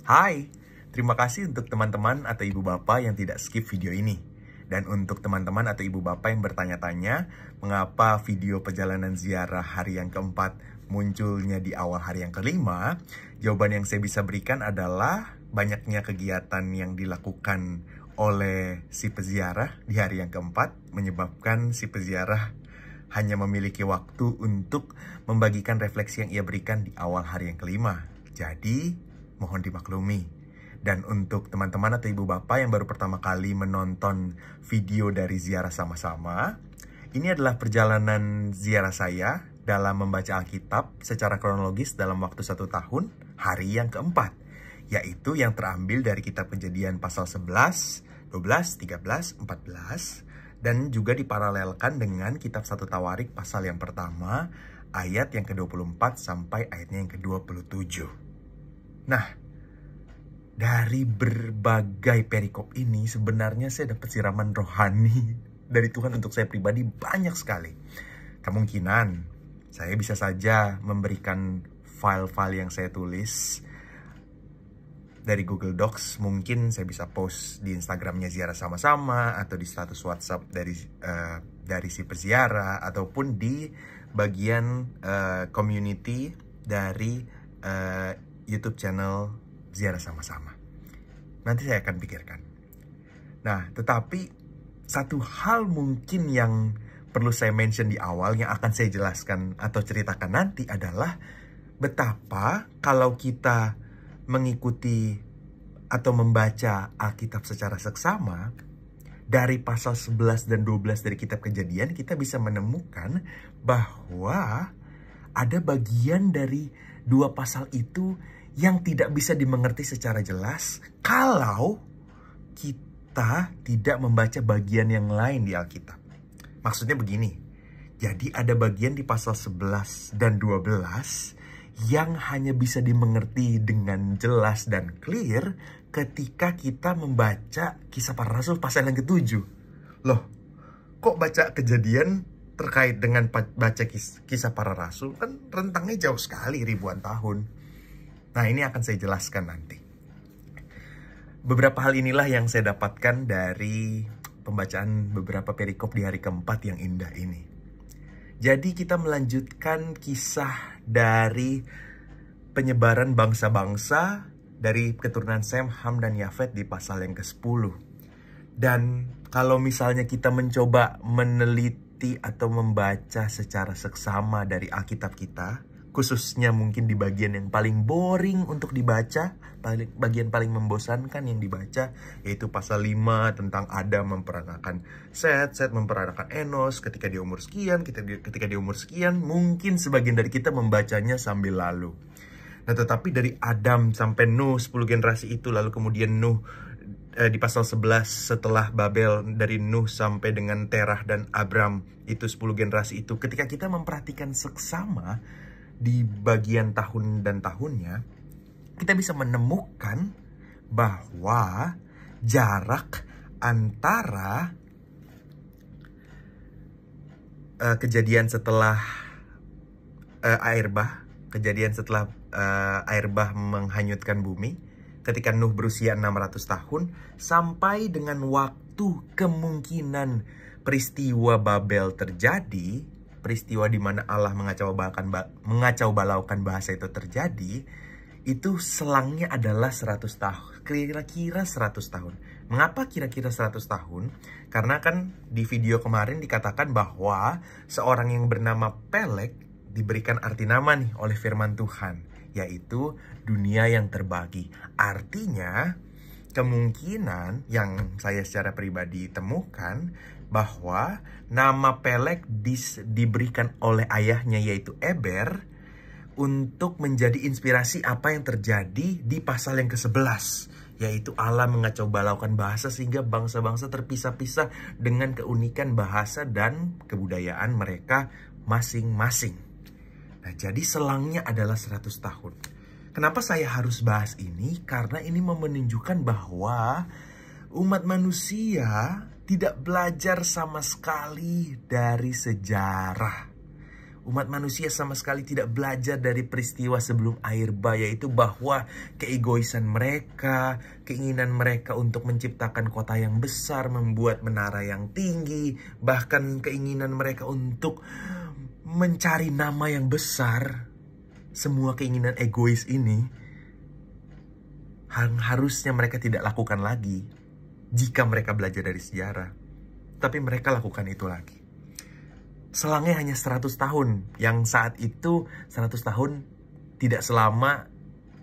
Hai, terima kasih untuk teman-teman atau ibu bapak yang tidak skip video ini. Dan untuk teman-teman atau ibu bapak yang bertanya-tanya mengapa video perjalanan ziarah hari yang keempat munculnya di awal hari yang kelima, jawaban yang saya bisa berikan adalah banyaknya kegiatan yang dilakukan oleh si peziarah di hari yang keempat menyebabkan si peziarah hanya memiliki waktu untuk membagikan refleksi yang ia berikan di awal hari yang kelima. Jadi, mohon dimaklumi. Dan untuk teman-teman atau ibu bapak yang baru pertama kali menonton video dari ziarah sama-sama, ini adalah perjalanan ziarah saya dalam membaca Alkitab secara kronologis dalam waktu 1 tahun, hari yang keempat, yaitu yang terambil dari kitab Kejadian pasal 11, 12, 13, 14, dan juga diparalelkan dengan kitab 1 Tawarik pasal yang pertama, ayat yang ke-24 sampai ayatnya yang ke-27. Nah, dari berbagai perikop ini sebenarnya saya dapat siraman rohani dari Tuhan untuk saya pribadi banyak sekali. Kemungkinan saya bisa saja memberikan file-file yang saya tulis dari Google Docs, mungkin saya bisa post di Instagramnya Ziarah Sama-sama atau di status WhatsApp dari si peziarah ataupun di bagian community dari YouTube channel Ziarah Sama-sama. Nanti saya akan pikirkan. Nah, tetapi satu hal mungkin yang perlu saya mention di awal yang akan saya jelaskan atau ceritakan nanti adalah betapa kalau kita mengikuti atau membaca Alkitab secara seksama dari pasal 11 dan 12 dari kitab Kejadian, kita bisa menemukan bahwa ada bagian dari dua pasal itu yang tidak bisa dimengerti secara jelas kalau kita tidak membaca bagian yang lain di Alkitab. Maksudnya begini, jadi ada bagian di pasal 11 dan 12 yang hanya bisa dimengerti dengan jelas dan clear ketika kita membaca Kisah Para Rasul pasal yang ke-7. Loh, kok baca Kejadian terkait dengan baca Kisah Para Rasul? Kan rentangnya jauh sekali, ribuan tahun. Nah, ini akan saya jelaskan nanti. Beberapa hal inilah yang saya dapatkan dari pembacaan beberapa perikop di hari keempat yang indah ini. Jadi kita melanjutkan kisah dari penyebaran bangsa-bangsa dari keturunan Sem, Ham, dan Yafet di pasal yang ke-10. Dan kalau misalnya kita mencoba meneliti atau membaca secara seksama dari Alkitab kita, khususnya mungkin di bagian yang paling boring untuk dibaca, bagian paling membosankan yang dibaca, yaitu pasal 5 tentang Adam memperanakan Set memperanakan Enos ketika dia umur sekian, ketika dia umur sekian, mungkin sebagian dari kita membacanya sambil lalu. Nah, tetapi dari Adam sampai Nuh, 10 generasi itu, lalu kemudian Nuh di pasal 11 setelah Babel, dari Nuh sampai dengan Terah dan Abram, itu 10 generasi itu, ketika kita memperhatikan seksama di bagian tahun dan tahunnya, kita bisa menemukan bahwa jarak antara kejadian setelah air bah menghanyutkan bumi, ketika Nuh berusia 600 tahun, sampai dengan waktu kemungkinan peristiwa Babel terjadi, peristiwa di mana Allah mengacau balaukan bahasa itu terjadi, itu selangnya adalah 100 tahun. Kira-kira 100 tahun. Mengapa kira-kira 100 tahun? Karena kan di video kemarin dikatakan bahwa seorang yang bernama Peleg diberikan arti nama nih oleh firman Tuhan, yaitu dunia yang terbagi. Artinya, kemungkinan yang saya secara pribadi temukan bahwa nama Peleg diberikan oleh ayahnya yaitu Eber untuk menjadi inspirasi apa yang terjadi di pasal yang ke-11, yaitu Allah mengacau balaukan bahasa sehingga bangsa-bangsa terpisah-pisah dengan keunikan bahasa dan kebudayaan mereka masing-masing. Nah, jadi selangnya adalah 100 tahun. Kenapa saya harus bahas ini? Karena ini menunjukkan bahwa umat manusia tidak belajar sama sekali dari sejarah. Umat manusia sama sekali tidak belajar dari peristiwa sebelum air bah, yaitu bahwa keegoisan mereka, keinginan mereka untuk menciptakan kota yang besar, membuat menara yang tinggi, bahkan keinginan mereka untuk mencari nama yang besar. Semua keinginan egois ini harusnya mereka tidak lakukan lagi jika mereka belajar dari sejarah. Tapi mereka lakukan itu lagi. Selangnya hanya 100 tahun. Yang saat itu 100 tahun tidak selama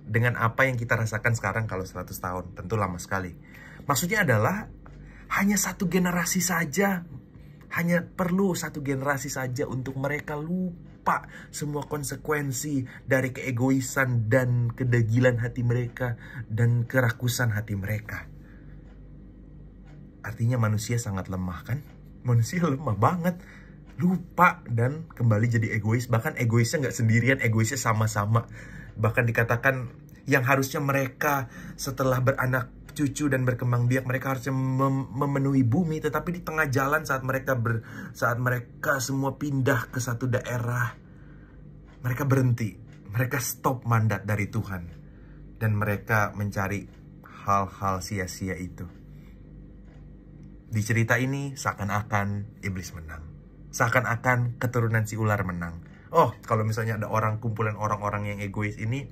dengan apa yang kita rasakan sekarang kalau 100 tahun. Tentu lama sekali. Maksudnya adalah hanya satu generasi saja. Hanya perlu satu generasi saja untuk mereka lupa semua konsekuensi dari keegoisan dan kedegilan hati mereka dan kerakusan hati mereka. Artinya manusia sangat lemah kan? Manusia lemah banget. Lupa dan kembali jadi egois. Bahkan egoisnya nggak sendirian, egoisnya sama-sama. Bahkan dikatakan yang harusnya mereka setelah beranak cucu dan berkembang biak, mereka harusnya memenuhi bumi. Tetapi di tengah jalan saat mereka semua pindah ke satu daerah, mereka berhenti. Mereka stop mandat dari Tuhan. Dan mereka mencari hal-hal sia-sia itu. Di cerita ini seakan-akan iblis menang. Seakan-akan keturunan si ular menang. Oh, kalau misalnya ada kumpulan orang-orang yang egois ini,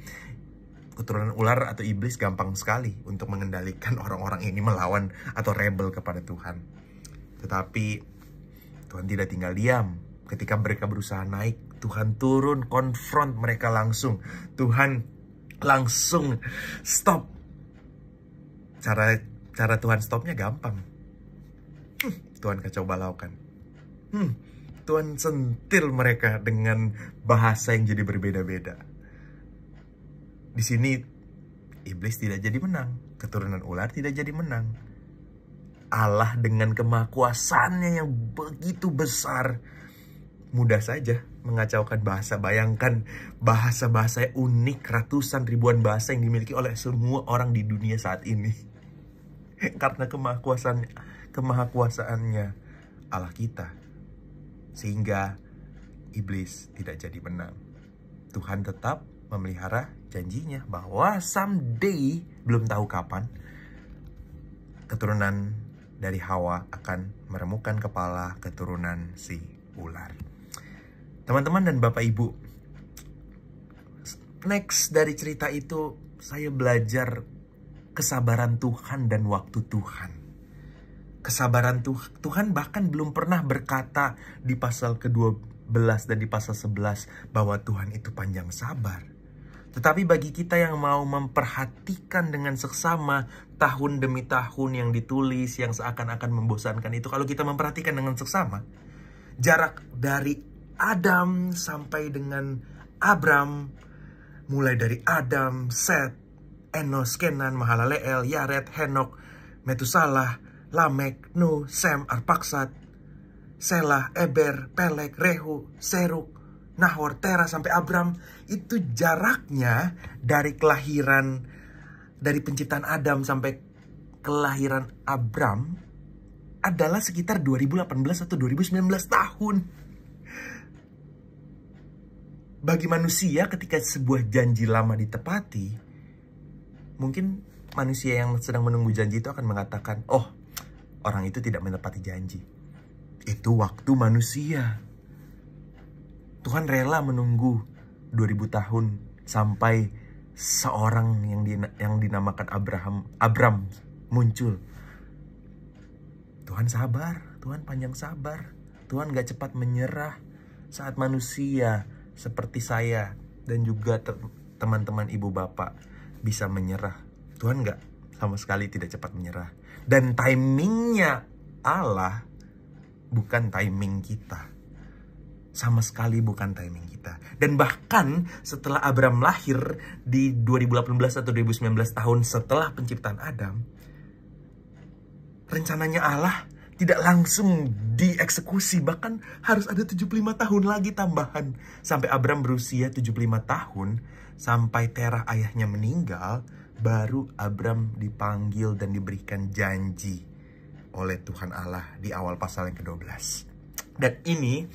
keturunan ular atau iblis gampang sekali untuk mengendalikan orang-orang ini melawan atau rebel kepada Tuhan. Tetapi Tuhan tidak tinggal diam. Ketika mereka berusaha naik, Tuhan turun, konfront mereka langsung. Tuhan langsung stop. Cara Tuhan stopnya gampang. Tuhan kacau balaukan. Tuhan sentil mereka dengan bahasa yang jadi berbeda-beda. Di sini iblis tidak jadi menang, keturunan ular tidak jadi menang. Allah dengan kemahakuasaannya yang begitu besar mudah saja mengacaukan bahasa. Bayangkan bahasa-bahasa unik, ratusan ribuan bahasa yang dimiliki oleh semua orang di dunia saat ini. Karena kemahakuasaannya Allah kita. Sehingga iblis tidak jadi menang. Tuhan tetap memelihara janjinya bahwa someday, belum tahu kapan, keturunan dari Hawa akan meremukkan kepala keturunan si ular. Teman-teman dan Bapak Ibu, next dari cerita itu saya belajar kesabaran Tuhan dan waktu Tuhan. Kesabaran Tuhan bahkan belum pernah berkata di pasal ke-12 dan di pasal 11 bahwa Tuhan itu panjang sabar. Tetapi bagi kita yang mau memperhatikan dengan seksama tahun demi tahun yang ditulis, yang seakan-akan membosankan itu, kalau kita memperhatikan dengan seksama, jarak dari Adam sampai dengan Abram, mulai dari Adam, Set, Enos, Kenan, Mahalaleel, Yared, Henok, Metusalah, Lamek, Nuh, Sem, Arpaksad, Selah, Eber, Pelek, Rehu, Seruk, Nahor, Tera sampai Abram. Itu jaraknya dari kelahiran, dari penciptaan Adam sampai kelahiran Abram adalah sekitar 2018 atau 2019 tahun. Bagi manusia ketika sebuah janji lama ditepati, mungkin manusia yang sedang menunggu janji itu akan mengatakan, oh, orang itu tidak menepati janji. Itu waktu manusia. Tuhan rela menunggu 2000 tahun sampai seorang yang dinamakan Abram muncul. Tuhan sabar, Tuhan panjang sabar. Tuhan gak cepat menyerah saat manusia seperti saya dan juga teman-teman ibu bapak bisa menyerah. Tuhan gak sama sekali tidak cepat menyerah. Dan timingnya Allah bukan timing kita. Sama sekali bukan timing kita. Dan bahkan setelah Abram lahir di 2018 atau 2019 tahun setelah penciptaan Adam, rencananya Allah tidak langsung dieksekusi. Bahkan harus ada 75 tahun lagi tambahan. Sampai Abram berusia 75 tahun, sampai Terah ayahnya meninggal, baru Abram dipanggil dan diberikan janji oleh Tuhan Allah di awal pasal yang ke-12. Dan ini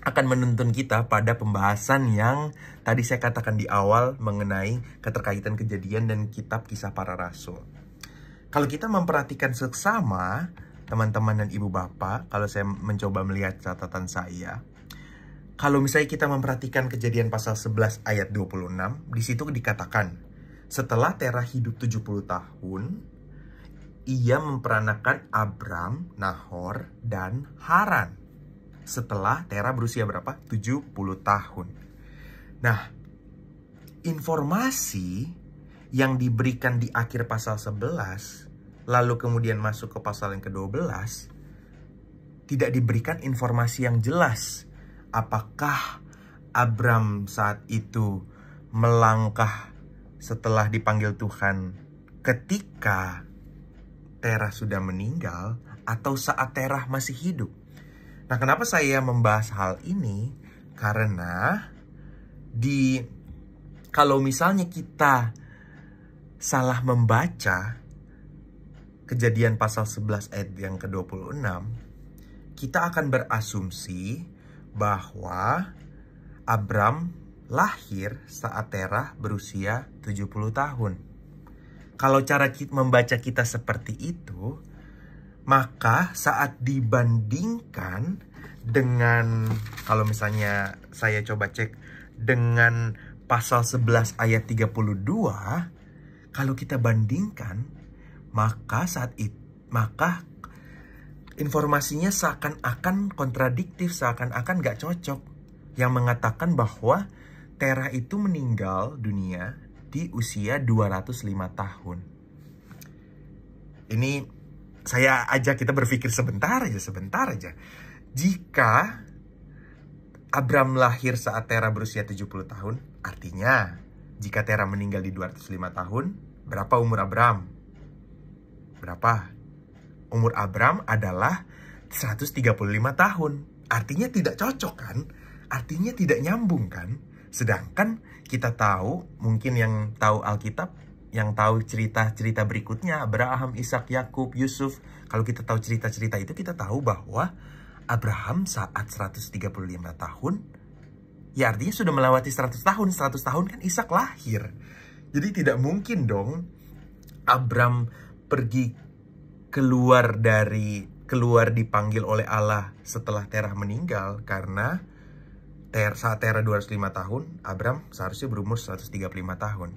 akan menuntun kita pada pembahasan yang tadi saya katakan di awal mengenai keterkaitan kejadian dan kitab Kisah Para Rasul. Kalau kita memperhatikan seksama, teman-teman dan ibu bapak, kalau saya mencoba melihat catatan saya, kalau misalnya kita memperhatikan kejadian pasal 11 ayat 26, di situ dikatakan, setelah Terah hidup 70 tahun, ia memperanakan Abram, Nahor, dan Haran. Setelah Terah berusia berapa? 70 tahun. Nah, informasi yang diberikan di akhir pasal 11, lalu kemudian masuk ke pasal yang ke-12, tidak diberikan informasi yang jelas. Apakah Abram saat itu melangkah setelah dipanggil Tuhan ketika Terah sudah meninggal atau saat Terah masih hidup? Nah, kenapa saya membahas hal ini? Karena kalau misalnya kita salah membaca kejadian pasal 11 ayat yang ke-26, kita akan berasumsi bahwa Abram lahir saat Terah berusia 70 tahun. Kalau cara membaca kita seperti itu, maka saat dibandingkan dengan, kalau misalnya saya coba cek dengan pasal 11 ayat 32, kalau kita bandingkan, maka informasinya seakan-akan kontradiktif, seakan-akan gak cocok. Yang mengatakan bahwa Terah itu meninggal dunia di usia 205 tahun. Ini saya ajak kita berpikir sebentar aja. Jika Abram lahir saat Terah berusia 70 tahun, artinya jika Terah meninggal di 205 tahun, berapa umur Abram? Berapa? Umur Abram adalah 135 tahun. Artinya tidak cocok kan? Artinya tidak nyambung kan? Sedangkan kita tahu, mungkin yang tahu Alkitab, yang tahu cerita-cerita berikutnya, Abraham, Ishak, Yakub, Yusuf. Kalau kita tahu cerita-cerita itu, kita tahu bahwa Abraham saat 135 tahun, ya artinya sudah melewati 100 tahun. 100 tahun kan Ishak lahir. Jadi tidak mungkin dong Abram pergi keluar dipanggil oleh Allah setelah Terah meninggal, karena saat Terah 205 tahun, Abram seharusnya berumur 135 tahun.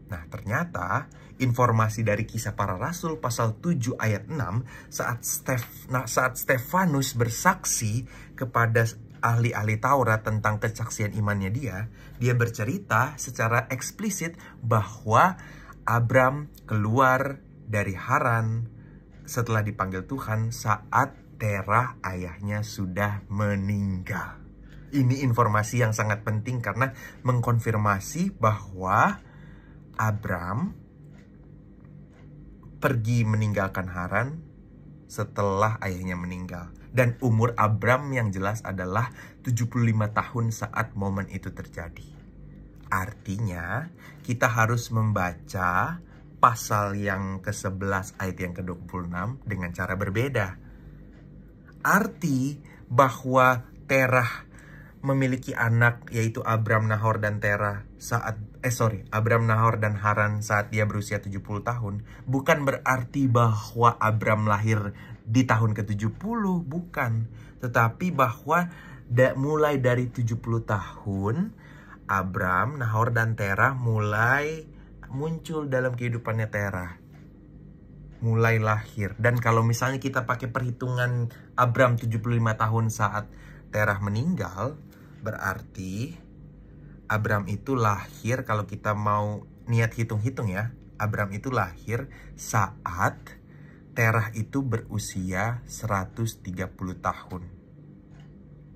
Nah, ternyata informasi dari Kisah Para Rasul pasal 7 ayat 6 saat Stefanus bersaksi kepada ahli-ahli Taurat tentang kesaksian imannya dia bercerita secara eksplisit bahwa Abram keluar dari Haran setelah dipanggil Tuhan saat Terah ayahnya sudah meninggal. Ini informasi yang sangat penting karena mengkonfirmasi bahwa Abram pergi meninggalkan Haran setelah ayahnya meninggal. Dan umur Abram yang jelas adalah 75 tahun saat momen itu terjadi. Artinya, kita harus membaca pasal yang ke-11 ayat yang ke-26 dengan cara berbeda. Arti bahwa Terah memiliki anak, yaitu Abram, Nahor, dan Terah Abram, Nahor, dan Haran saat dia berusia 70 tahun, bukan berarti bahwa Abram lahir di tahun ke-70, bukan. Tetapi bahwa mulai dari 70 tahun, Abram, Nahor, dan Terah mulai muncul dalam kehidupannya Terah. Mulai lahir. Dan kalau misalnya kita pakai perhitungan Abram 75 tahun saat Terah meninggal, berarti Abram itu lahir, kalau kita mau niat hitung-hitung ya, Abram itu lahir saat Terah itu berusia 130 tahun.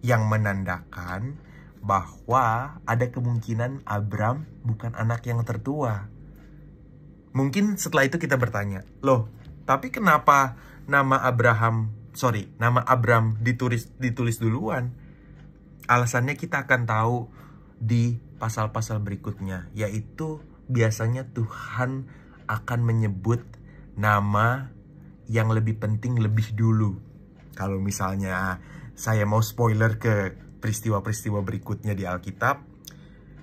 Yang menandakan bahwa ada kemungkinan Abram bukan anak yang tertua. Mungkin setelah itu kita bertanya, loh, tapi kenapa nama Abram ditulis duluan? Alasannya kita akan tahu di pasal-pasal berikutnya, yaitu biasanya Tuhan akan menyebut nama yang lebih penting lebih dulu. Kalau misalnya saya mau spoiler ke peristiwa-peristiwa berikutnya di Alkitab,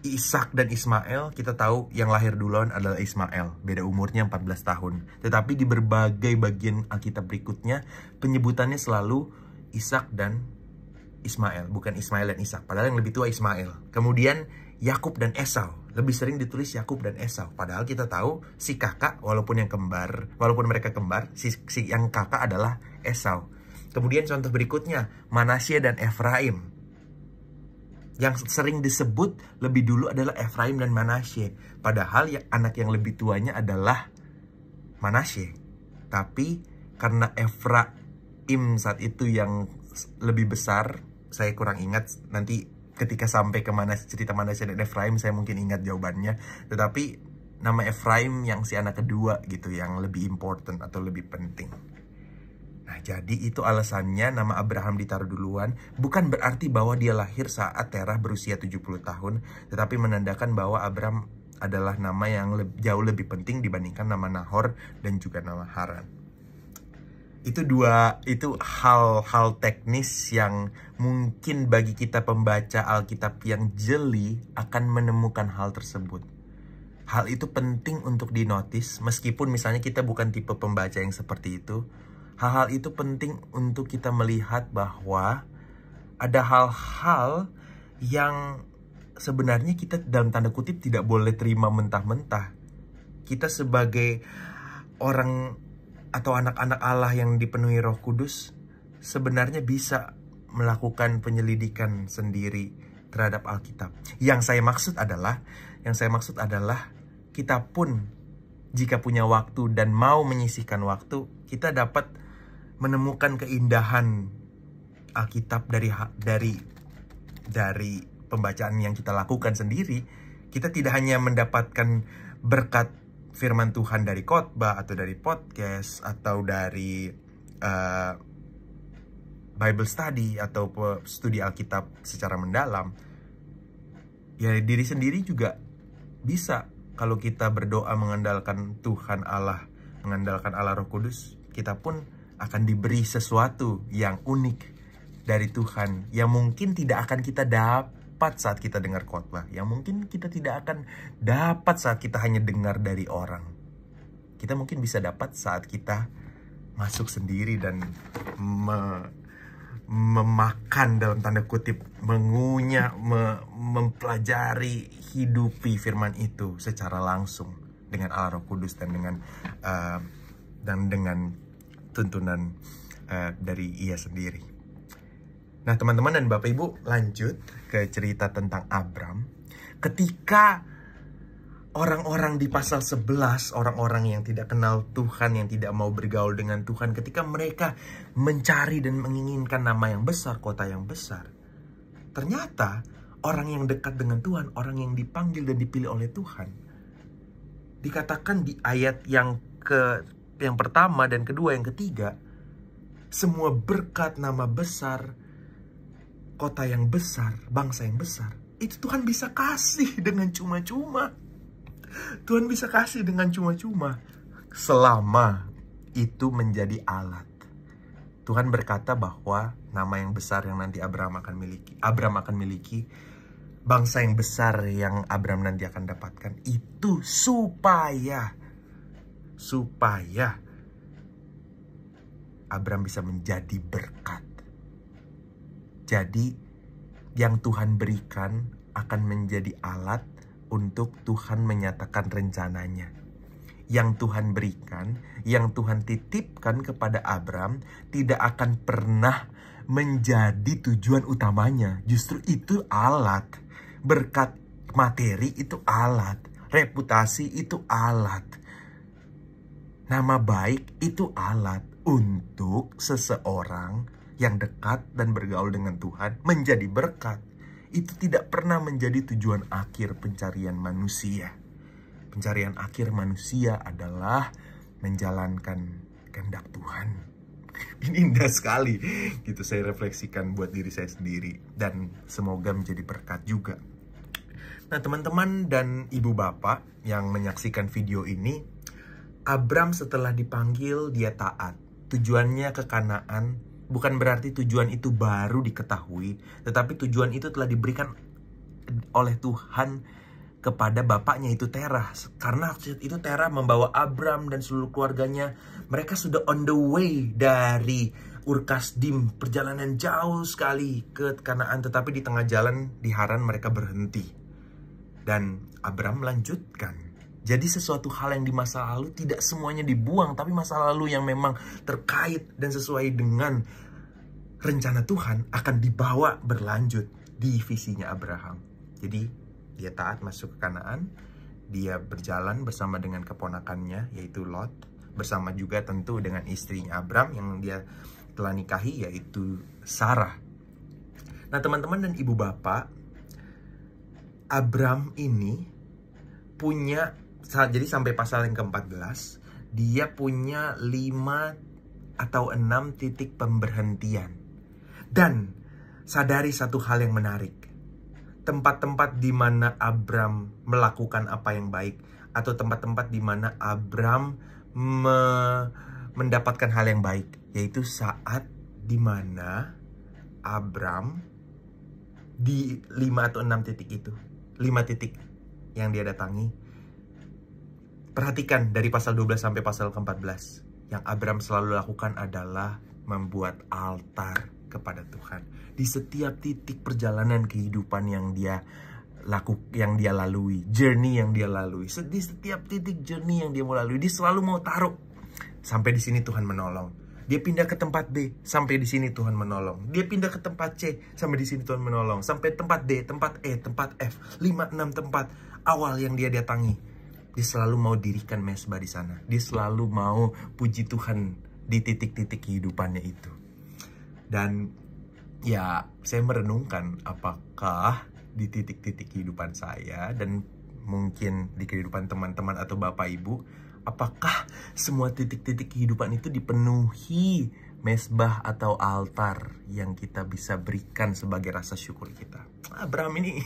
Ishak dan Ismail, kita tahu yang lahir duluan adalah Ismail, beda umurnya 14 tahun. Tetapi di berbagai bagian Alkitab berikutnya, penyebutannya selalu Ishak dan Ismail, bukan Ismail dan Ishak. Padahal yang lebih tua Ismail. Kemudian Yakub dan Esau, lebih sering ditulis Yakub dan Esau. Padahal kita tahu si kakak, walaupun mereka kembar, si yang kakak adalah Esau. Kemudian contoh berikutnya, Manasye dan Efraim. Yang sering disebut lebih dulu adalah Efraim dan Manasye. Padahal anak yang lebih tuanya adalah Manasye. Tapi karena Efraim saat itu yang lebih besar, saya kurang ingat, nanti ketika sampai ke cerita Manasye dan Efraim saya mungkin ingat jawabannya. Tetapi nama Efraim yang si anak kedua gitu, yang lebih important atau lebih penting. Nah, jadi itu alasannya nama Abraham ditaruh duluan. Bukan berarti bahwa dia lahir saat Terah berusia 70 tahun. Tetapi menandakan bahwa Abraham adalah nama yang jauh lebih penting dibandingkan nama Nahor dan juga nama Haran. Itu hal-hal teknis yang mungkin bagi kita pembaca Alkitab yang jeli akan menemukan hal tersebut. Hal itu penting untuk dinotis, meskipun misalnya kita bukan tipe pembaca yang seperti itu. Hal-hal itu penting untuk kita melihat bahwa ada hal-hal yang sebenarnya kita dalam tanda kutip tidak boleh terima mentah-mentah. Kita sebagai orang atau anak-anak Allah yang dipenuhi Roh Kudus sebenarnya bisa melakukan penyelidikan sendiri terhadap Alkitab. Yang saya maksud adalah kita pun jika punya waktu dan mau menyisihkan waktu, kita dapat menemukan keindahan Alkitab dari pembacaan yang kita lakukan sendiri. Kita tidak hanya mendapatkan berkat firman Tuhan dari khotbah atau dari podcast atau dari Bible study atau studi Alkitab secara mendalam. Ya, diri sendiri juga bisa. Kalau kita berdoa mengandalkan Tuhan Allah, mengandalkan Allah Roh Kudus, kita pun akan diberi sesuatu yang unik dari Tuhan yang mungkin tidak akan kita dapat saat kita dengar khotbah, yang mungkin kita tidak akan dapat saat kita hanya dengar dari orang. Kita mungkin bisa dapat saat kita masuk sendiri dan memakan dalam tanda kutip, mengunyah, mempelajari, hidupi firman itu secara langsung dengan Allah Roh Kudus dan dengan tuntunan dari Ia sendiri. Nah, teman-teman dan Bapak Ibu, lanjut ke cerita tentang Abram. Ketika orang-orang di pasal 11, orang-orang yang tidak kenal Tuhan, yang tidak mau bergaul dengan Tuhan, ketika mereka mencari dan menginginkan nama yang besar, kota yang besar, ternyata orang yang dekat dengan Tuhan, orang yang dipanggil dan dipilih oleh Tuhan, dikatakan di ayat yang pertama dan kedua, yang ketiga, semua berkat, nama besar, kota yang besar, bangsa yang besar, itu Tuhan bisa kasih dengan cuma-cuma. Tuhan bisa kasih dengan cuma-cuma selama itu menjadi alat. Tuhan berkata bahwa nama yang besar yang nanti Abram akan miliki, bangsa yang besar yang Abram nanti akan dapatkan, itu supaya Abram bisa menjadi berkat. Jadi yang Tuhan berikan akan menjadi alat untuk Tuhan menyatakan rencananya. Yang Tuhan berikan, yang Tuhan titipkan kepada Abram tidak akan pernah menjadi tujuan utamanya. Justru itu alat. Berkat materi itu alat. Reputasi itu alat. Nama baik itu alat untuk seseorang yang dekat dan bergaul dengan Tuhan menjadi berkat. Itu tidak pernah menjadi tujuan akhir pencarian manusia. Pencarian akhir manusia adalah menjalankan kehendak Tuhan. Ini indah sekali. Gitu saya refleksikan buat diri saya sendiri. Dan semoga menjadi berkat juga. Nah, teman-teman dan ibu bapak yang menyaksikan video ini, Abram setelah dipanggil dia taat. Tujuannya ke Kanaan bukan berarti tujuan itu baru diketahui, tetapi tujuan itu telah diberikan oleh Tuhan kepada bapaknya, itu Terah. Karena itu Terah membawa Abram dan seluruh keluarganya. Mereka sudah on the way dari Ur Kasdim, perjalanan jauh sekali ke Kanaan, tetapi di tengah jalan di Haran mereka berhenti. Dan Abram melanjutkan. Jadi sesuatu hal yang di masa lalu tidak semuanya dibuang, tapi masa lalu yang memang terkait dan sesuai dengan rencana Tuhan akan dibawa berlanjut di visinya Abraham. Jadi dia taat masuk ke Kanaan, dia berjalan bersama dengan keponakannya yaitu Lot, bersama juga tentu dengan istrinya Abram yang dia telah nikahi yaitu Sarah. Nah teman-teman dan ibu bapak, Abram ini punya, jadi sampai pasal yang ke-14, dia punya 5 atau 6 titik pemberhentian. Dan sadari satu hal yang menarik. Tempat-tempat di mana Abram melakukan apa yang baik, atau tempat-tempat di mana Abram mendapatkan hal yang baik, yaitu saat di mana Abram di 5 atau 6 titik itu, 5 titik yang dia datangi. Perhatikan dari pasal 12 sampai pasal ke-14. Yang Abram selalu lakukan adalah membuat altar kepada Tuhan. Di setiap titik perjalanan kehidupan yang dia lalui, journey yang dia lalui, di setiap titik journey yang dia mau lalui, dia selalu mau taruh. Sampai di sini Tuhan menolong. Dia pindah ke tempat B, sampai di sini Tuhan menolong. Dia pindah ke tempat C, sampai di sini Tuhan menolong. Sampai tempat D, tempat E, tempat F, 5-6 tempat awal yang dia datangi. Dia selalu mau dirikan mesbah di sana. Dia selalu mau puji Tuhan di titik-titik kehidupannya itu. Dan ya, saya merenungkan apakah di titik-titik kehidupan saya dan mungkin di kehidupan teman-teman atau bapak ibu, apakah semua titik-titik kehidupan itu dipenuhi mesbah atau altar yang kita bisa berikan sebagai rasa syukur kita. Abraham ini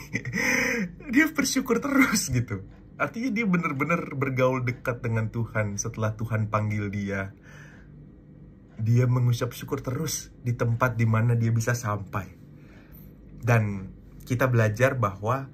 dia bersyukur terus gitu. Artinya dia benar-benar bergaul dekat dengan Tuhan setelah Tuhan panggil dia. Dia mengucap syukur terus di tempat di mana dia bisa sampai. Dan kita belajar bahwa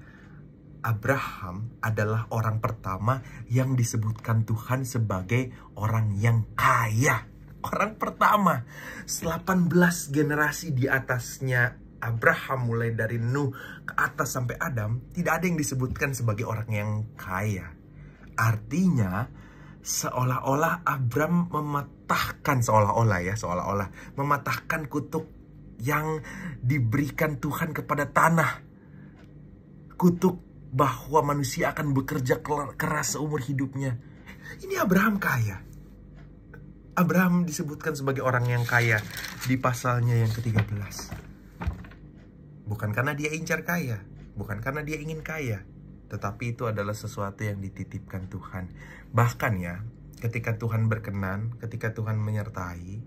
Abraham adalah orang pertama yang disebutkan Tuhan sebagai orang yang kaya. Orang pertama, 18 generasi di atasnya Abraham, mulai dari Nuh ke atas sampai Adam, tidak ada yang disebutkan sebagai orang yang kaya. Artinya, seolah-olah Abram mematahkan, mematahkan kutuk yang diberikan Tuhan kepada tanah. Kutuk bahwa manusia akan bekerja keras seumur hidupnya. Ini Abraham kaya. Abraham disebutkan sebagai orang yang kaya di pasalnya yang ke-13. Bukan karena dia incar kaya, bukan karena dia ingin kaya, tetapi itu adalah sesuatu yang dititipkan Tuhan. Bahkan ya, ketika Tuhan berkenan, ketika Tuhan menyertai,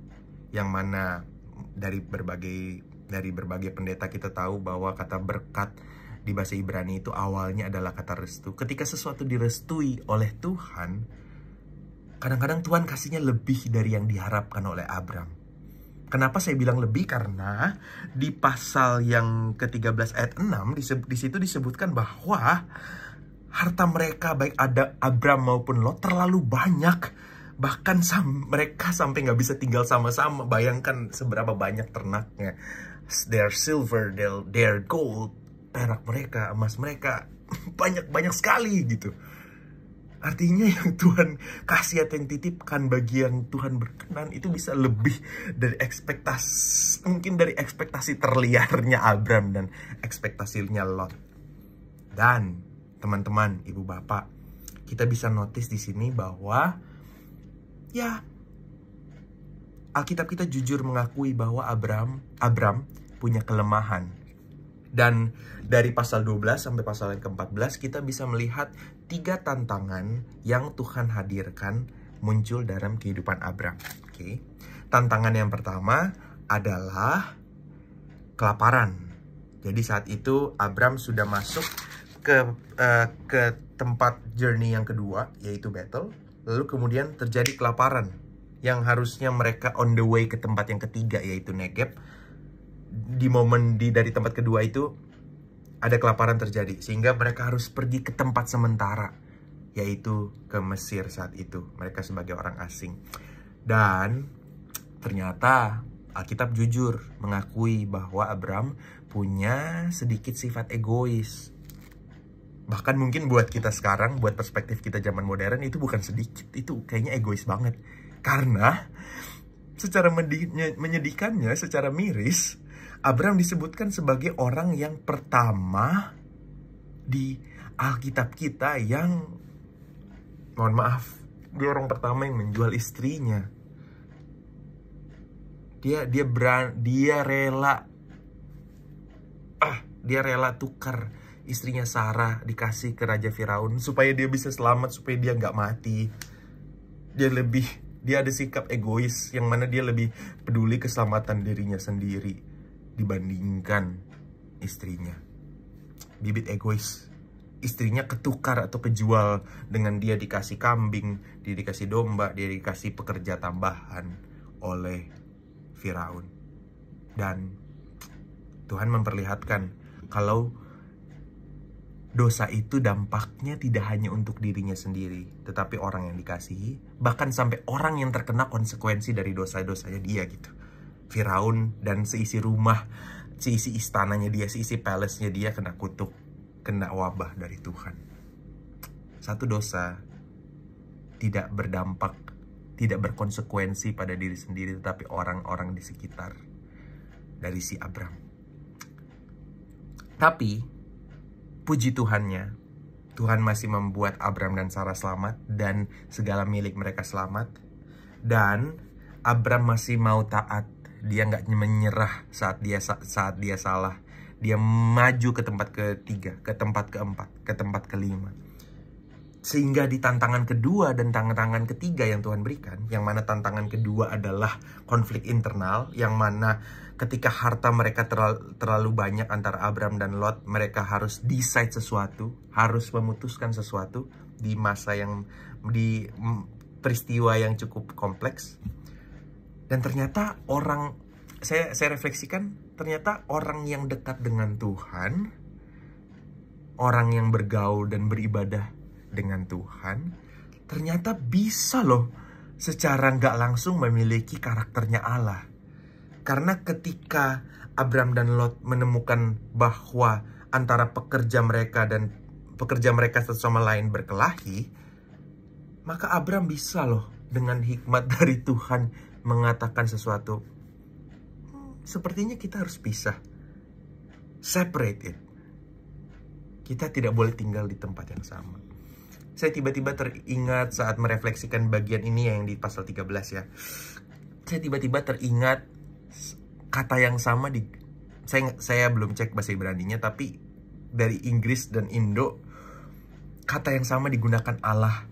yang mana dari berbagai pendeta kita tahu bahwa kata berkat di bahasa Ibrani itu awalnya adalah kata restu. Ketika sesuatu direstui oleh Tuhan, kadang-kadang Tuhan kasihnya lebih dari yang diharapkan oleh Abram. Kenapa saya bilang lebih? Karena di pasal yang ke-13 ayat 6 di situ disebutkan bahwa harta mereka, baik ada Abram maupun Lot, terlalu banyak. Bahkan mereka sampai nggak bisa tinggal sama-sama. Bayangkan seberapa banyak ternaknya. Their silver, their gold, perak mereka, emas mereka, banyak sekali gitu. Artinya yang Tuhan kasih atau yang titipkan bagi yang Tuhan berkenan itu bisa lebih dari ekspektasi, mungkin dari ekspektasi terliarnya Abram dan ekspektasinya Lot. Dan teman-teman, ibu bapak, kita bisa notice di sini bahwa ya Alkitab kita jujur mengakui bahwa Abram punya kelemahan. Dan dari pasal 12 sampai pasal yang ke-14 kita bisa melihat 3 tantangan yang Tuhan hadirkan muncul dalam kehidupan Abram. Oke. Tantangan yang pertama adalah kelaparan. Jadi saat itu Abram sudah masuk ke tempat journey yang kedua, yaitu Bethel. Lalu kemudian terjadi kelaparan. yang harusnya mereka on the way ke tempat yang ketiga, yaitu Negeb. Di momen dari tempat kedua itu ada kelaparan terjadi, sehingga mereka harus pergi ke tempat sementara, yaitu ke Mesir saat itu, mereka sebagai orang asing. Dan ternyata Alkitab jujur mengakui bahwa Abram punya sedikit sifat egois. Bahkan mungkin buat kita sekarang, buat perspektif kita zaman modern, itu bukan sedikit, itu kayaknya egois banget. Karena secara menyedihkannya, secara miris, Abram disebutkan sebagai orang yang pertama di Alkitab kita yang, mohon maaf, dia orang pertama yang menjual istrinya. Dia rela tukar istrinya Sarah, dikasih ke Raja Firaun supaya dia bisa selamat, supaya dia nggak mati. Dia ada sikap egois yang mana dia lebih peduli keselamatan dirinya sendiri dibandingkan istrinya. Bibit egois. Istrinya ketukar atau kejual dengan dia dikasih kambing, dia dikasih domba, dia dikasih pekerja tambahan oleh Firaun. Dan Tuhan memperlihatkan kalau dosa itu dampaknya tidak hanya untuk dirinya sendiri, tetapi orang yang dikasihi, bahkan sampai orang yang terkena konsekuensi dari dosa-dosanya dia gitu. Firaun dan seisi rumah, seisi istananya dia, seisi palace-nya dia kena kutuk, kena wabah dari Tuhan. Satu dosa tidak berdampak, tidak berkonsekuensi pada diri sendiri, tetapi orang-orang di sekitar dari si Abram. Tapi puji Tuhannya, Tuhan masih membuat Abram dan Sarah selamat dan segala milik mereka selamat. Dan Abram masih mau taat. Dia nggak menyerah saat dia salah. Dia maju ke tempat ketiga, ke tempat keempat, ke tempat kelima. Sehingga di tantangan kedua dan tantangan ketiga yang Tuhan berikan, yang mana tantangan kedua adalah konflik internal, yang mana ketika harta mereka terlalu banyak antara Abram dan Lot, mereka harus decide sesuatu, harus memutuskan sesuatu di di peristiwa yang cukup kompleks. Dan ternyata saya refleksikan, ternyata orang yang dekat dengan Tuhan, orang yang bergaul dan beribadah dengan Tuhan, ternyata bisa loh secara nggak langsung memiliki karakternya Allah. Karena ketika Abram dan Lot menemukan bahwa antara pekerja mereka satu sama lain berkelahi, maka Abram bisa loh dengan hikmat dari Tuhan mengatakan sesuatu. Sepertinya kita harus pisah. Separate it. Kita tidak boleh tinggal di tempat yang sama. Saya tiba-tiba teringat saat merefleksikan bagian ini yang di pasal 13 ya. Saya tiba-tiba teringat kata yang sama saya belum cek bahasa Ibraninya, tapi dari Inggris dan Indo kata yang sama digunakan Allah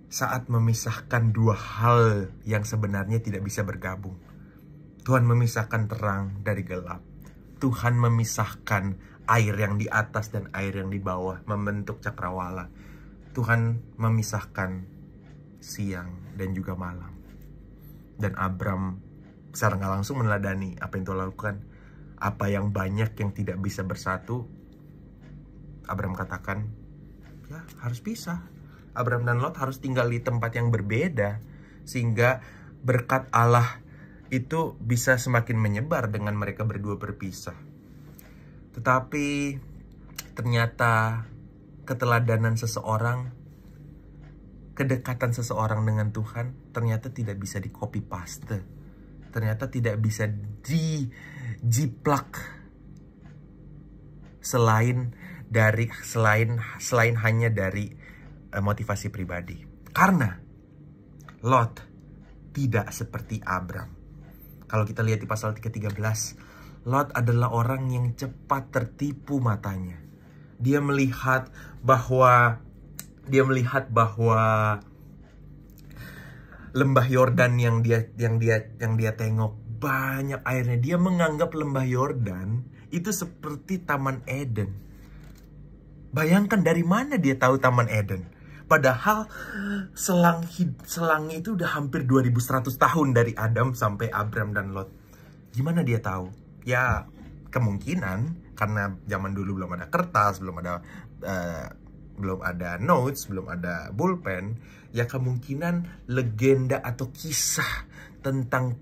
saat memisahkan dua hal yang sebenarnya tidak bisa bergabung. Tuhan memisahkan terang dari gelap. Tuhan memisahkan air yang di atas dan air yang di bawah, membentuk cakrawala. Tuhan memisahkan siang dan juga malam. Dan Abram secara nggak langsung meneladani apa yang Tuhan lakukan. Apa yang banyak yang tidak bisa bersatu, Abram katakan, ya harus pisah. Abram dan Lot harus tinggal di tempat yang berbeda, sehingga berkat Allah itu bisa semakin menyebar dengan mereka berdua berpisah. Tetapi ternyata keteladanan seseorang, kedekatan seseorang dengan Tuhan ternyata tidak bisa di copy paste. Ternyata tidak bisa dijiplak selain hanya dari motivasi pribadi. Karena Lot tidak seperti Abram. Kalau kita lihat di pasal 13, Lot adalah orang yang cepat tertipu matanya. Dia melihat bahwa lembah Yordan yang dia tengok banyak airnya. Dia menganggap lembah Yordan itu seperti Taman Eden. Bayangkan dari mana dia tahu Taman Eden? Padahal selangnya itu udah hampir 2100 tahun dari Adam sampai Abram dan Lot. Gimana dia tahu? Ya kemungkinan karena zaman dulu belum ada kertas, belum ada notes, belum ada pulpen. Ya kemungkinan legenda atau kisah tentang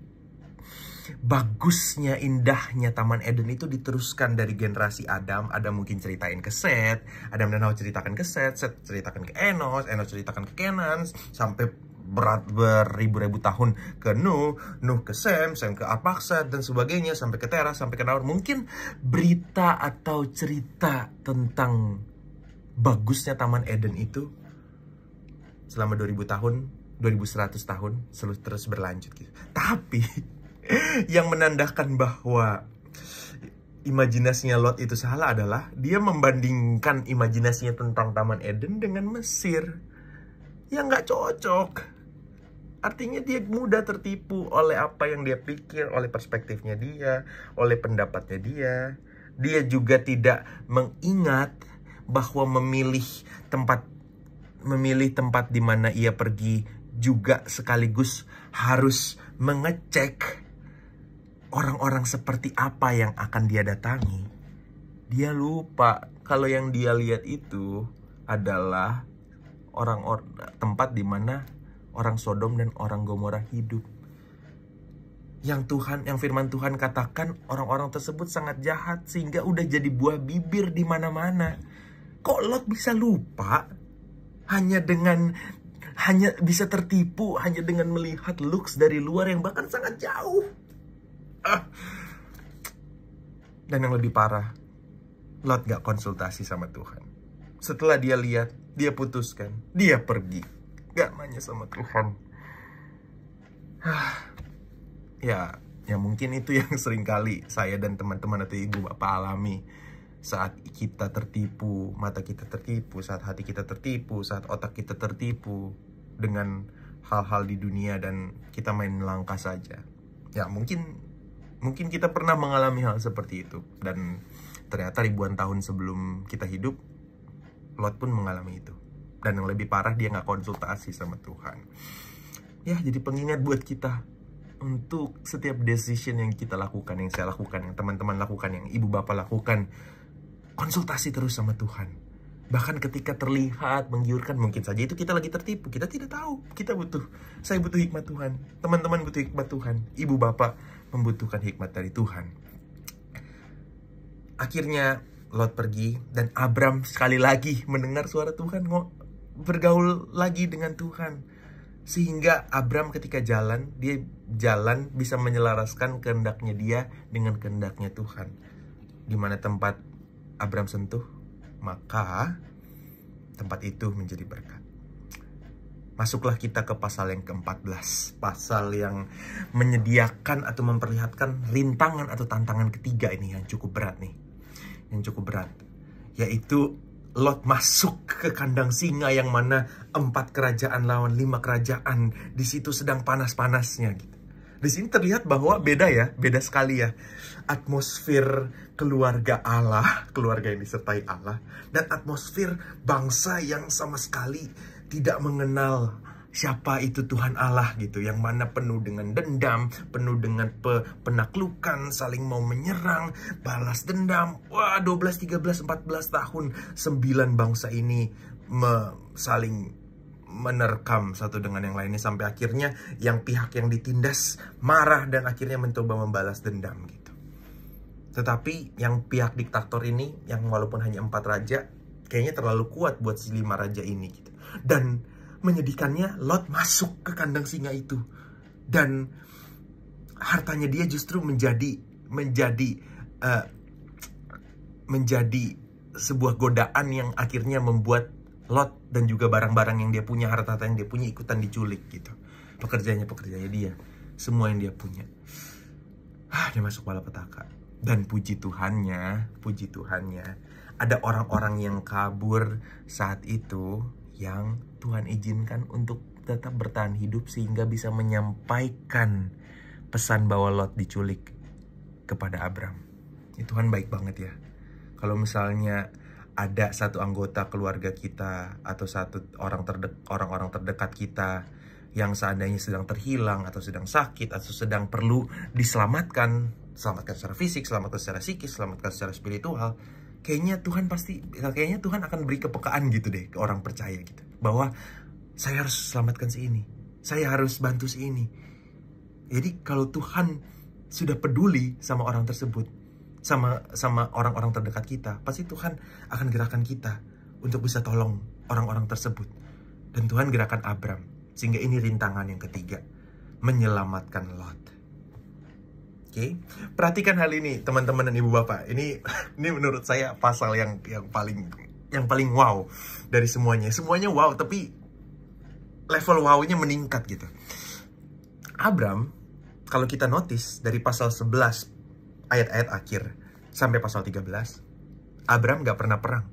bagusnya, indahnya Taman Eden itu diteruskan dari generasi Adam. Adam mungkin ceritain ke Set, Adam dan Hawa ceritakan ke Set, Set ceritakan ke Enos, Enos ceritakan ke Kenan, sampai beribu-ribu tahun ke Nuh, Nuh ke Sem, Sem ke Arphaxad dan sebagainya, sampai ke Terah, sampai ke Nahor. Mungkin berita atau cerita tentang bagusnya Taman Eden itu selama 2000 tahun, 2100 tahun terus berlanjut gitu. Tapi yang menandakan bahwa imajinasinya Lot itu salah adalah dia membandingkan imajinasinya tentang Taman Eden dengan Mesir. Ya nggak cocok. Artinya dia mudah tertipu oleh apa yang dia pikir, oleh perspektifnya dia, oleh pendapatnya dia. Dia juga tidak mengingat bahwa memilih tempat di mana ia pergi juga sekaligus harus mengecek orang-orang seperti apa yang akan dia datangi. Dia lupa kalau yang dia lihat itu adalah tempat di mana orang Sodom dan orang Gomora hidup. Yang firman Tuhan katakan orang-orang tersebut sangat jahat sehingga udah jadi buah bibir di mana-mana. Kok Lot bisa lupa? Hanya bisa tertipu hanya dengan melihat looks dari luar yang bahkan sangat jauh. Dan yang lebih parah, Lot gak konsultasi sama Tuhan. Setelah dia lihat, dia putuskan, dia pergi, gak nanya sama Tuhan. Ya mungkin itu yang seringkali saya dan teman-teman atau ibu bapak alami. Saat kita tertipu, mata kita tertipu, saat hati kita tertipu, saat otak kita tertipu dengan hal-hal di dunia dan kita main langkah saja. Ya mungkin kita pernah mengalami hal seperti itu. Dan ternyata ribuan tahun sebelum kita hidup, Lot pun mengalami itu. Dan yang lebih parah, dia gak konsultasi sama Tuhan. Ya, jadi pengingat buat kita. Untuk setiap decision yang kita lakukan, yang saya lakukan, yang teman-teman lakukan, yang ibu bapak lakukan, konsultasi terus sama Tuhan. Bahkan ketika terlihat menggiurkan, mungkin saja itu kita lagi tertipu. Kita tidak tahu. Saya butuh hikmat Tuhan. Teman-teman butuh hikmat Tuhan. Ibu bapak membutuhkan hikmat dari Tuhan. Akhirnya Lot pergi dan Abram sekali lagi mendengar suara Tuhan, bergaul lagi dengan Tuhan. Sehingga Abram ketika jalan, dia jalan bisa menyelaraskan kehendaknya dia dengan kehendaknya Tuhan. Di mana tempat Abram sentuh, maka tempat itu menjadi berkat. Masuklah kita ke pasal yang ke-14. Pasal yang menyediakan atau memperlihatkan rintangan atau tantangan ketiga ini yang cukup berat nih. Yang cukup berat. Yaitu Lot masuk ke kandang singa yang mana 4 kerajaan lawan 5 kerajaan. Di situ sedang panas-panasnya gitu. Di sini terlihat bahwa beda sekali ya. Atmosfer keluarga Allah, keluarga yang disertai Allah. Dan atmosfer bangsa yang sama sekali tidak mengenal siapa itu Tuhan Allah gitu. Yang mana penuh dengan dendam, penuh dengan penaklukan, saling mau menyerang, balas dendam. Wah, 12, 13, 14 tahun 9 bangsa ini saling menerkam satu dengan yang lainnya. Sampai akhirnya yang pihak yang ditindas marah dan akhirnya mencoba membalas dendam gitu. Tetapi yang pihak diktator ini, yang walaupun hanya 4 raja, kayaknya terlalu kuat buat si 5 raja ini gitu. Dan menyedihkannya, Lot masuk ke kandang singa itu. Dan hartanya dia justru menjadi sebuah godaan yang akhirnya membuat Lot dan juga barang-barang yang dia punya, harta yang dia punya ikutan diculik gitu. Pekerjaannya dia, semua yang dia punya. Dia masuk malapetaka. Dan puji Tuhannya, ada orang-orang yang kabur saat itu yang Tuhan izinkan untuk tetap bertahan hidup sehingga bisa menyampaikan pesan bahwa Lot diculik kepada Abram. Tuhan baik banget ya. Kalau misalnya ada satu anggota keluarga kita atau satu orang-orang terdekat kita yang seandainya sedang terhilang atau sedang sakit atau sedang perlu diselamatkan, selamatkan secara fisik, selamatkan secara psikis, selamatkan secara spiritual, kayaknya Tuhan akan beri kepekaan gitu deh ke orang percaya gitu, bahwa saya harus selamatkan si ini, saya harus bantu si ini. Jadi kalau Tuhan sudah peduli sama orang tersebut, sama orang-orang terdekat kita, pasti Tuhan akan gerakan kita untuk bisa tolong orang-orang tersebut. Dan Tuhan gerakan Abram, sehingga ini rintangan yang ketiga, menyelamatkan Lot. Oke, perhatikan hal ini teman-teman dan ibu bapak. Ini menurut saya pasal yang paling wow dari semuanya. Semuanya wow, tapi level wow-nya meningkat gitu. Abram, kalau kita notice dari pasal 11 ayat-ayat akhir sampai pasal 13, Abram gak pernah perang,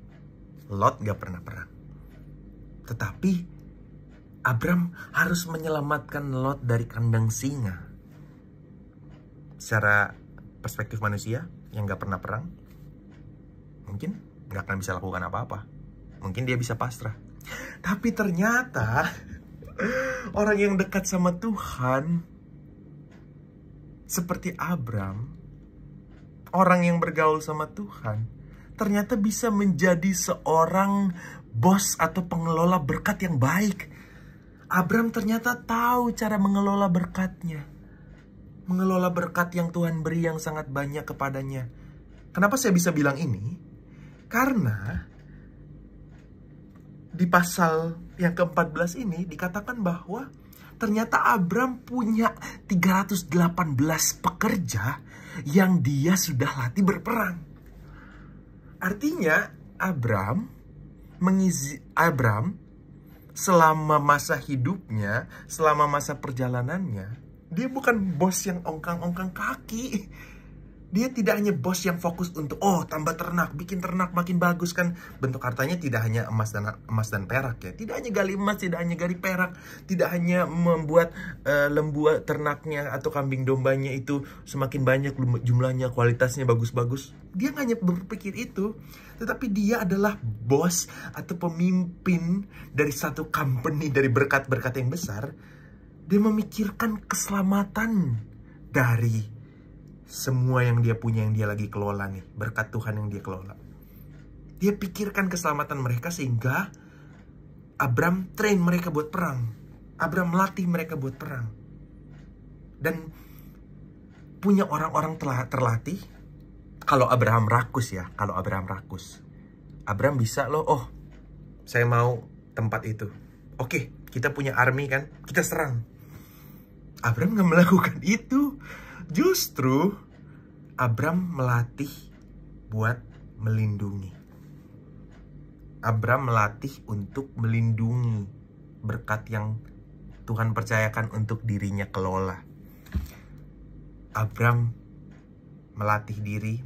Lot gak pernah perang. Tetapi Abram harus menyelamatkan Lot dari kandang singa. Secara perspektif manusia yang gak pernah perang, mungkin gak akan bisa lakukan apa-apa. Mungkin dia bisa pasrah. Tapi ternyata orang yang dekat sama Tuhan, seperti Abram, orang yang bergaul sama Tuhan, ternyata bisa menjadi seorang bos atau pengelola berkat yang baik. Abram ternyata tahu cara mengelola berkatnya. Mengelola berkat yang Tuhan beri yang sangat banyak kepadanya. Kenapa saya bisa bilang ini? Karena di pasal yang ke-14 ini dikatakan bahwa ternyata Abram punya 318 pekerja yang dia sudah latih berperang. Artinya Abram selama masa hidupnya, selama masa perjalanannya, dia bukan bos yang ongkang-ongkang kaki. Dia tidak hanya bos yang fokus untuk tambah ternak, bikin ternak makin bagus kan. Bentuk hartanya tidak hanya emas dan perak ya. Tidak hanya gali emas, tidak hanya gali perak, tidak hanya membuat lembu ternaknya atau kambing dombanya itu semakin banyak jumlahnya, kualitasnya bagus-bagus. Dia nggak hanya berpikir itu, tetapi dia adalah bos atau pemimpin dari satu company, dari berkat-berkat yang besar. Dia memikirkan keselamatan dari semua yang dia punya, yang dia lagi kelola nih, berkat Tuhan yang dia kelola. Dia pikirkan keselamatan mereka sehingga Abram train mereka buat perang. Abram melatih mereka buat perang. Dan punya orang-orang terlatih. Kalau Abraham rakus ya, Abram bisa loh, saya mau tempat itu. Oke, kita punya army kan, kita serang. Abram gak melakukan itu. Justru Abram melatih buat melindungi. Abram melatih untuk melindungi berkat yang Tuhan percayakan untuk dirinya kelola. Abram melatih diri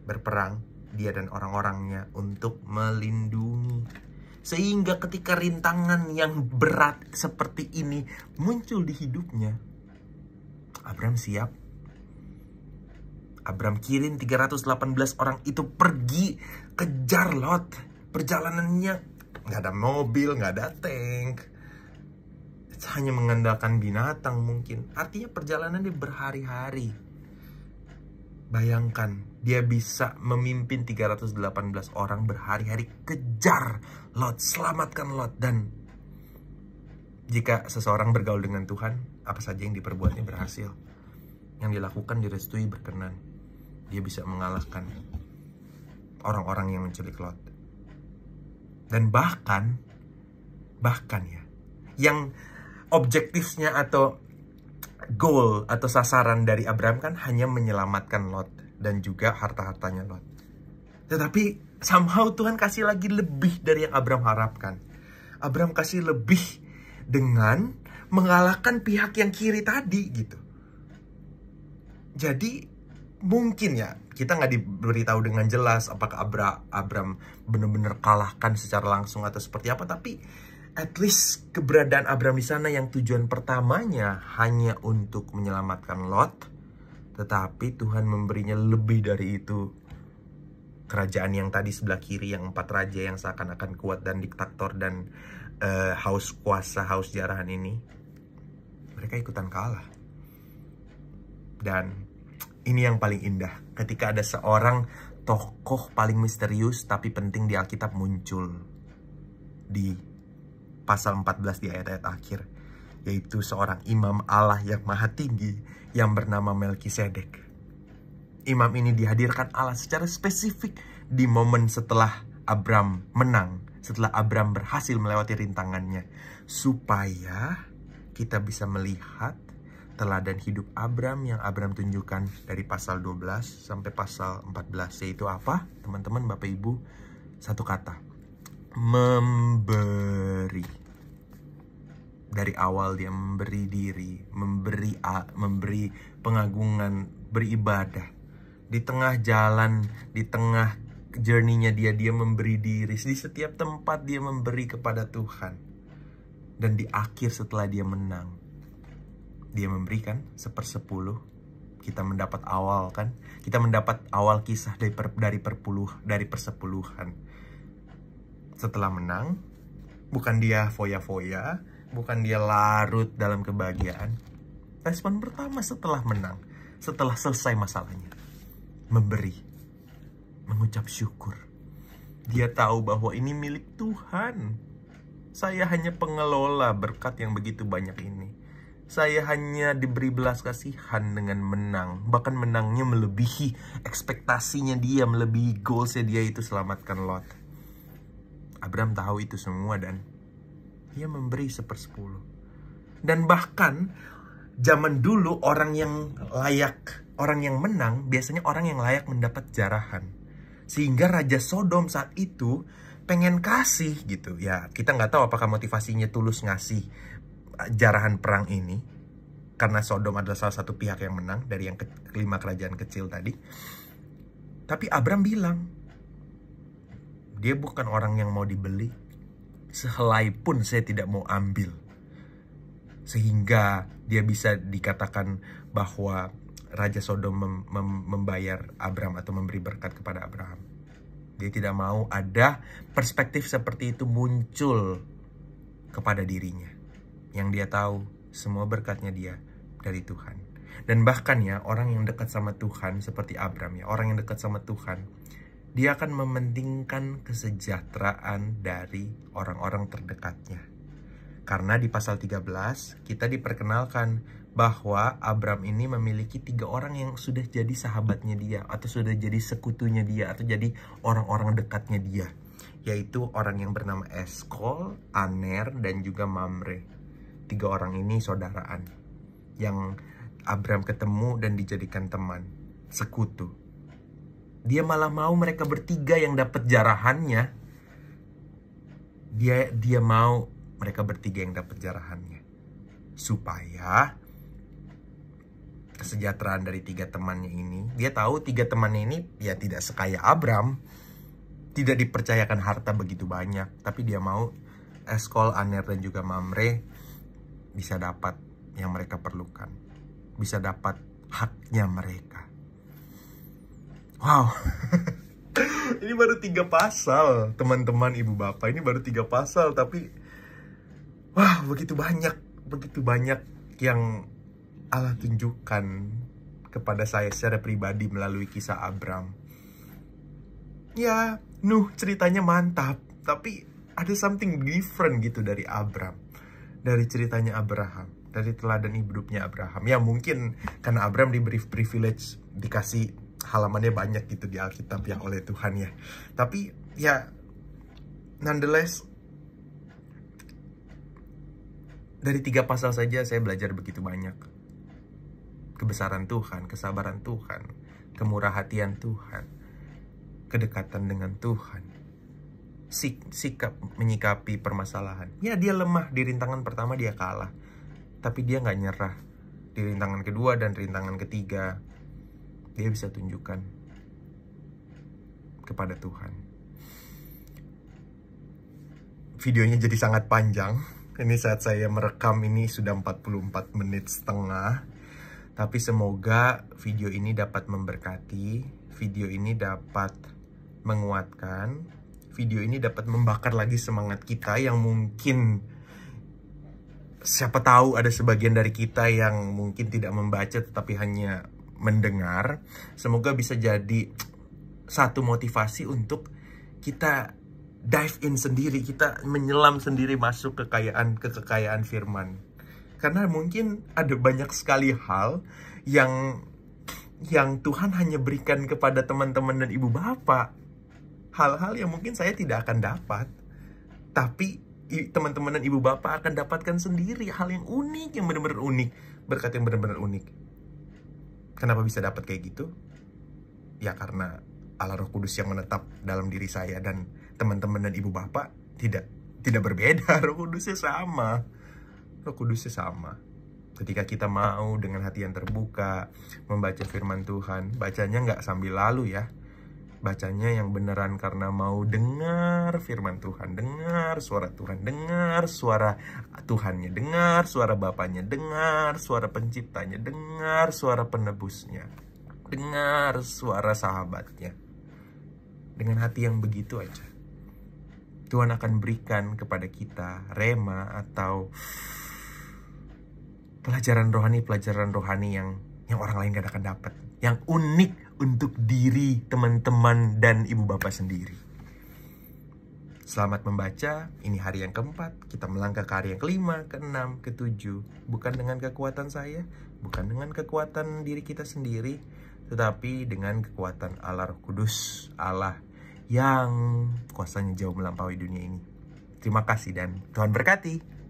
berperang, dia dan orang-orangnya, untuk melindungi. Sehingga ketika rintangan yang berat seperti ini muncul di hidupnya, Abram siap. Abram kirim 318 orang itu pergi kejar Lot. Perjalanannya nggak ada mobil, nggak ada tank. Hanya mengandalkan binatang mungkin. Artinya perjalanannya berhari-hari. Bayangkan, dia bisa memimpin 318 orang berhari-hari kejar Lot, selamatkan Lot. Dan jika seseorang bergaul dengan Tuhan, apa saja yang diperbuatnya berhasil. Yang dilakukan direstui, berkenan. Dia bisa mengalahkan orang-orang yang menculik Lot. Dan bahkan ya, yang objektifnya atau goal atau sasaran dari Abram kan hanya menyelamatkan Lot dan juga harta-hartanya Lot. Tetapi somehow Tuhan kasih lagi lebih dari yang Abram harapkan. Abram kasih lebih dengan mengalahkan pihak yang kiri tadi gitu. Jadi mungkin ya, kita nggak diberitahu dengan jelas apakah Abram benar-benar kalahkan secara langsung atau seperti apa. Tapi at least keberadaan Abram di sana yang tujuan pertamanya hanya untuk menyelamatkan Lot, tetapi Tuhan memberinya lebih dari itu. kerajaan yang tadi sebelah kiri, yang 4 raja yang seakan-akan kuat dan diktator dan haus kuasa, haus jarahan ini, mereka ikutan kalah. Dan ini yang paling indah, ketika ada seorang tokoh paling misterius tapi penting di Alkitab muncul di pasal 14 di ayat-ayat akhir, yaitu seorang imam Allah yang maha tinggi yang bernama Melkisedek. Imam ini dihadirkan Allah secara spesifik di momen setelah Abram menang, setelah Abram berhasil melewati rintangannya, supaya kita bisa melihat teladan hidup Abram yang Abram tunjukkan dari pasal 12 sampai pasal 14, yaitu apa? Teman-teman, Bapak Ibu, satu kata, memberi. Dari awal dia memberi diri, memberi pengagungan, beribadah. Di tengah jalan, di tengah journey-nya dia memberi diri. Di setiap tempat dia memberi kepada Tuhan. Dan di akhir setelah dia menang, dia memberikan 1/10. Kita mendapat awal kan? Kita mendapat awal kisah dari persepuluhan. Setelah menang, bukan dia foya-foya, bukan dia larut dalam kebahagiaan. Respon pertama setelah menang, setelah selesai masalahnya, memberi, mengucap syukur. Dia tahu bahwa ini milik Tuhan. Saya hanya pengelola berkat yang begitu banyak ini. Saya hanya diberi belas kasihan dengan menang. Bahkan menangnya melebihi ekspektasinya dia, melebihi goalsnya dia, itu selamatkan Lot. Abram tahu itu semua dan dia memberi 1/10. Dan bahkan zaman dulu orang yang layak, orang yang menang, biasanya orang yang layak mendapat jarahan. Sehingga Raja Sodom saat itu pengen kasih gitu. Ya, kita nggak tahu apakah motivasinya tulus ngasih jarahan perang ini, karena Sodom adalah salah satu pihak yang menang dari yang kelima kerajaan kecil tadi. Tapi Abram bilang, dia bukan orang yang mau dibeli. Sehelai pun saya tidak mau ambil. Sehingga dia bisa dikatakan bahwa Raja Sodom membayar Abram atau memberi berkat kepada Abraham. Dia tidak mau ada perspektif seperti itu muncul kepada dirinya. Yang dia tahu semua berkatnya dia dari Tuhan. Dan bahkan ya, orang yang dekat sama Tuhan seperti Abram ya, orang yang dekat sama Tuhan, dia akan mementingkan kesejahteraan dari orang-orang terdekatnya. Karena di pasal 13 kita diperkenalkan bahwa Abram ini memiliki 3 orang yang sudah jadi sahabatnya dia, atau sudah jadi sekutunya dia, atau jadi orang-orang dekatnya dia, yaitu orang yang bernama Eskol, Aner, dan juga Mamre. 3 orang ini saudaraan yang Abram ketemu dan dijadikan teman, sekutu. Dia malah mau mereka bertiga yang dapat jarahannya. Dia mau mereka bertiga yang dapat jarahannya, supaya kesejahteraan dari 3 temannya ini, dia tahu 3 temannya ini ya tidak sekaya Abram, tidak dipercayakan harta begitu banyak, tapi dia mau Eskol, Aner, dan juga Mamre bisa dapat yang mereka perlukan, bisa dapat haknya mereka. Wow. Ini baru 3 pasal, teman-teman, ibu bapak. Ini baru 3 pasal, tapi wah, begitu banyak yang Allah tunjukkan kepada saya secara pribadi melalui kisah Abram. Ya, Nuh ceritanya mantap, tapi ada something different gitu dari Abram, dari ceritanya Abraham, dari teladan hidupnya Abraham. Ya mungkin karena Abram diberi privilege, dikasih halamannya banyak gitu di Alkitab ya oleh Tuhan ya. Tapi ya nonetheless, dari 3 pasal saja saya belajar begitu banyak. Kebesaran Tuhan, kesabaran Tuhan, kemurahhatian Tuhan, kedekatan dengan Tuhan, sikap menyikapi permasalahan. Ya, dia lemah di rintangan pertama, dia kalah, tapi dia nggak nyerah. Di rintangan kedua dan rintangan ketiga, dia bisa tunjukkan kepada Tuhan. Videonya jadi sangat panjang. Ini saat saya merekam ini sudah 44 menit setengah. Tapi semoga video ini dapat memberkati, video ini dapat menguatkan. Video ini dapat membakar lagi semangat kita yang mungkin siapa tahu ada sebagian dari kita yang mungkin tidak membaca tetapi hanya mendengar. Semoga bisa jadi satu motivasi untuk kita dive in sendiri, kita menyelam sendiri masuk kekayaan firman. Karena mungkin ada banyak sekali hal yang Tuhan hanya berikan kepada teman-teman dan ibu bapak. Hal-hal yang mungkin saya tidak akan dapat, tapi teman-teman dan ibu bapak akan dapatkan sendiri hal yang unik, yang benar-benar unik, berkat yang benar-benar unik. Kenapa bisa dapat kayak gitu? Ya karena Allah Roh Kudus yang menetap dalam diri saya, dan teman-teman dan ibu bapak tidak berbeda. Roh Kudusnya sama. Roh Kudusnya sama. Ketika kita mau dengan hati yang terbuka membaca firman Tuhan, bacanya nggak sambil lalu ya. Bacanya yang beneran karena mau dengar firman Tuhan, dengar suara Tuhan, dengar suara Tuhannya, dengar suara Bapaknya, dengar suara Penciptanya, dengar suara Penebusnya, dengar suara sahabatnya. Dengan hati yang begitu aja, Tuhan akan berikan kepada kita rema atau pelajaran rohani yang orang lain gak akan dapat, yang unik untuk diri teman-teman dan ibu bapak sendiri. Selamat membaca. Ini hari yang keempat. Kita melangkah ke hari yang kelima, keenam, ketujuh. Bukan dengan kekuatan saya, bukan dengan kekuatan diri kita sendiri, tetapi dengan kekuatan Allah Roh Kudus, Allah yang kuasanya jauh melampaui dunia ini. Terima kasih dan Tuhan berkati.